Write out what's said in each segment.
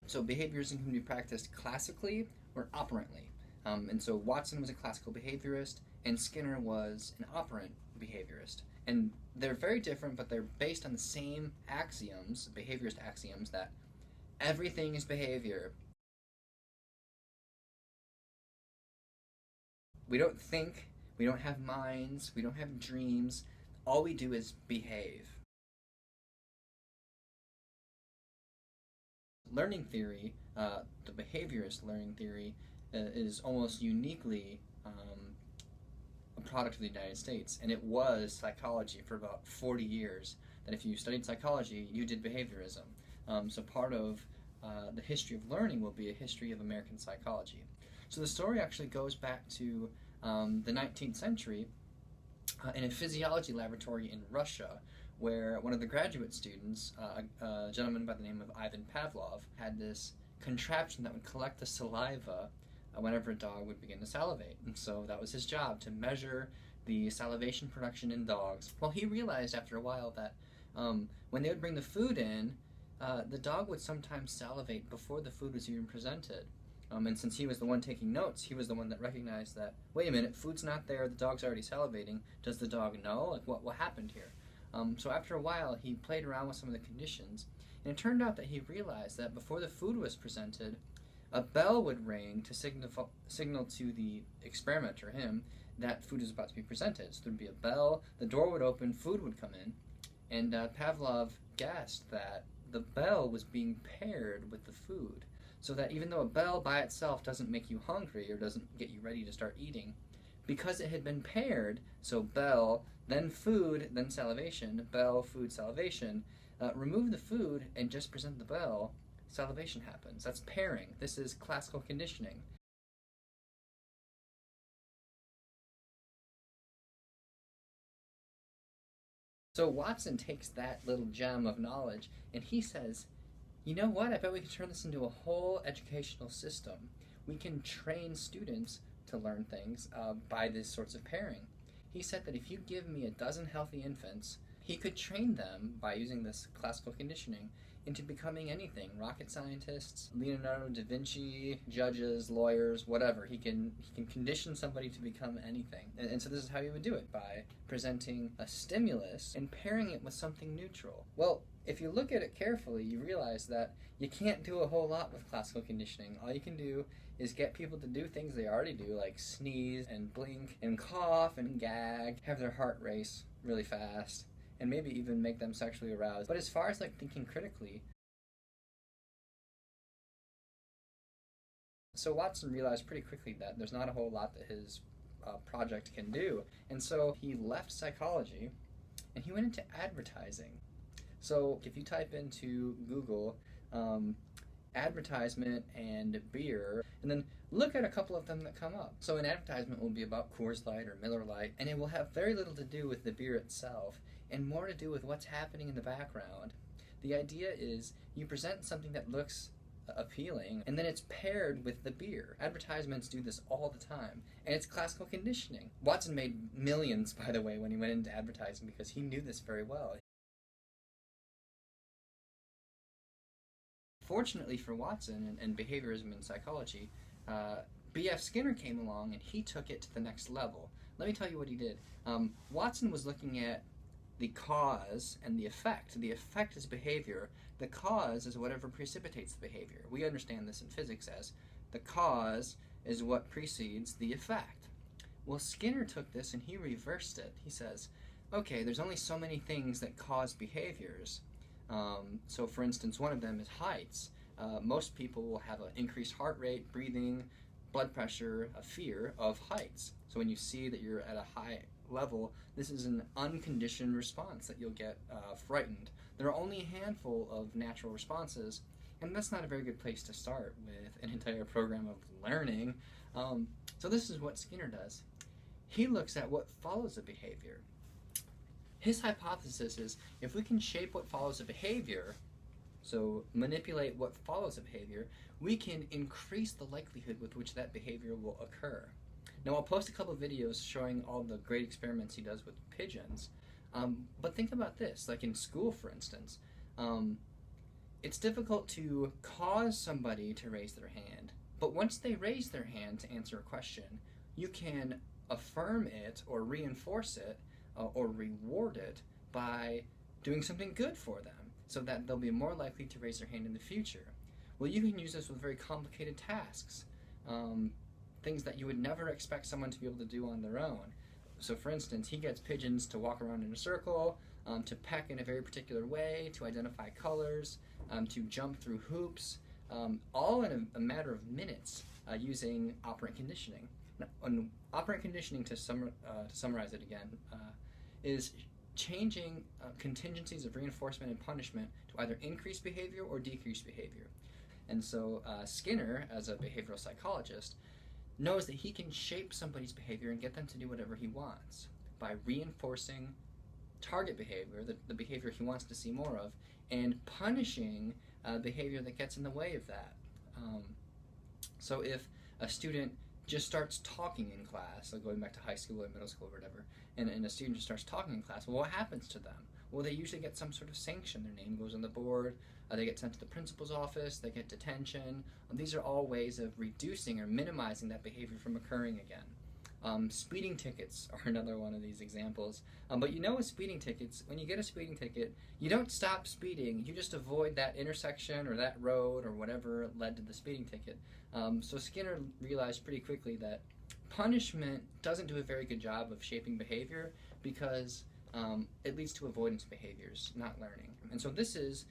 So behaviorism can be practiced classically or operantly. And so Watson was a classical behaviorist, and Skinner was an operant behaviorist. And they're very different, but they're based on the same axioms, behaviorist axioms, that everything is behavior. We don't think, we don't have minds, we don't have dreams. All we do is behave. Learning theory, the behaviorist learning theory, is almost uniquely a product of the United States, and it was psychology for about 40 years. That if you studied psychology, you did behaviorism. So part of the history of learning will be a history of American psychology. So the story actually goes back to the 19th century in a physiology laboratory in Russia, where one of the graduate students, a gentleman by the name of Ivan Pavlov, had this contraption that would collect the saliva whenever a dog would begin to salivate. And so that was his job, to measure the salivation production in dogs. Well, he realized after a while that when they would bring the food in, the dog would sometimes salivate before the food was even presented. And since he was the one taking notes, he was the one that recognized that, wait a minute, food's not there, the dog's already salivating. Does the dog know? Like, what happened here? So after a while, he played around with some of the conditions, and it turned out that he realized that before the food was presented, a bell would ring to signal to the experimenter, him, that food is about to be presented. So there'd be a bell, the door would open, food would come in, and Pavlov guessed that the bell was being paired with the food. So that even though a bell by itself doesn't make you hungry or doesn't get you ready to start eating, because it had been paired, so bell, then food, then salivation, bell, food, salivation, remove the food and just present the bell, salivation happens. That's pairing. This is classical conditioning. So Watson takes that little gem of knowledge and he says, you know what, I bet we can turn this into a whole educational system. We can train students to learn things by these sorts of pairing. He said that if you give me a dozen healthy infants, he could train them by using this classical conditioning into becoming anything. Rocket scientists, Leonardo da Vinci, judges, lawyers, whatever. He can condition somebody to become anything. And so this is how he would do it, by presenting a stimulus and pairing it with something neutral. Well, if you look at it carefully, you realize that you can't do a whole lot with classical conditioning. All you can do is get people to do things they already do, like sneeze and blink and cough and gag, have their heart race really fast, and maybe even make them sexually aroused. But as far as like thinking critically, so Watson realized pretty quickly that there's not a whole lot that his project can do. And so he left psychology and he went into advertising. So if you type into Google advertisement and beer, and then look at a couple of them that come up. So an advertisement will be about Coors Light or Miller Lite, and it will have very little to do with the beer itself, and more to do with what's happening in the background. The idea is you present something that looks appealing, and then it's paired with the beer. Advertisements do this all the time, and it's classical conditioning. Watson made millions, by the way, when he went into advertising, because he knew this very well. Fortunately for Watson and behaviorism in psychology, B.F. Skinner came along and he took it to the next level. Let me tell you what he did. Watson was looking at the cause and the effect. The effect is behavior. The cause is whatever precipitates the behavior. We understand this in physics as the cause is what precedes the effect. Well, Skinner took this and he reversed it. He says, okay, there's only so many things that cause behaviors. So for instance, one of them is heights. Most people will have an increased heart rate, breathing, blood pressure, a fear of heights. So when you see that you're at a high level, this is an unconditioned response that you'll get frightened. There are only a handful of natural responses, and that's not a very good place to start with an entire program of learning. So this is what Skinner does. He looks at what follows a behavior. His hypothesis is if we can shape what follows a behavior, so manipulate what follows a behavior, we can increase the likelihood with which that behavior will occur. Now I'll post a couple of videos showing all the great experiments he does with pigeons, but think about this, like in school for instance. It's difficult to cause somebody to raise their hand, but once they raise their hand to answer a question, you can affirm it or reinforce it or reward it by doing something good for them so that they'll be more likely to raise their hand in the future. Well, you can use this with very complicated tasks, things that you would never expect someone to be able to do on their own. So for instance, he gets pigeons to walk around in a circle, to peck in a very particular way, to identify colors, to jump through hoops, all in a matter of minutes using operant conditioning. Now, operant conditioning, to summarize it again, is changing contingencies of reinforcement and punishment to either increase behavior or decrease behavior. And so Skinner, as a behavioral psychologist, knows that he can shape somebody's behavior and get them to do whatever he wants by reinforcing target behavior, the behavior he wants to see more of, and punishing behavior that gets in the way of that. So if a student just starts talking in class, like going back to high school or middle school or whatever, and a student just starts talking in class, well, what happens to them? Well, they usually get some sort of sanction. Their name goes on the board, they get sent to the principal's office, they get detention. These are all ways of reducing or minimizing that behavior from occurring again. Speeding tickets are another one of these examples. But you know, with speeding tickets, when you get a speeding ticket, you don't stop speeding, you just avoid that intersection or that road or whatever led to the speeding ticket. So Skinner realized pretty quickly that punishment doesn't do a very good job of shaping behavior because it leads to avoidance behaviors, not learning. And so this is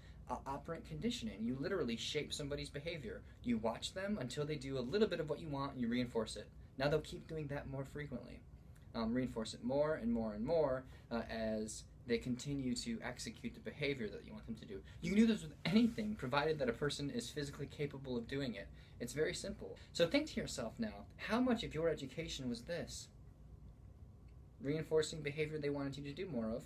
operant conditioning. You literally shape somebody's behavior. You watch them until they do a little bit of what you want, and you reinforce it. Now they'll keep doing that more frequently. Reinforce it more and more and more as they continue to execute the behavior that you want them to do. You can do this with anything, provided that a person is physically capable of doing it. It's very simple. So think to yourself now, how much of your education was this? Reinforcing behavior they wanted you to do more of,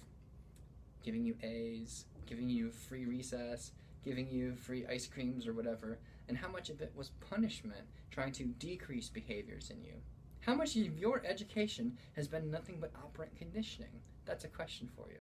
giving you A's, giving you free recess, giving you free ice creams or whatever, and how much of it was punishment, trying to decrease behaviors in you? How much of your education has been nothing but operant conditioning? That's a question for you.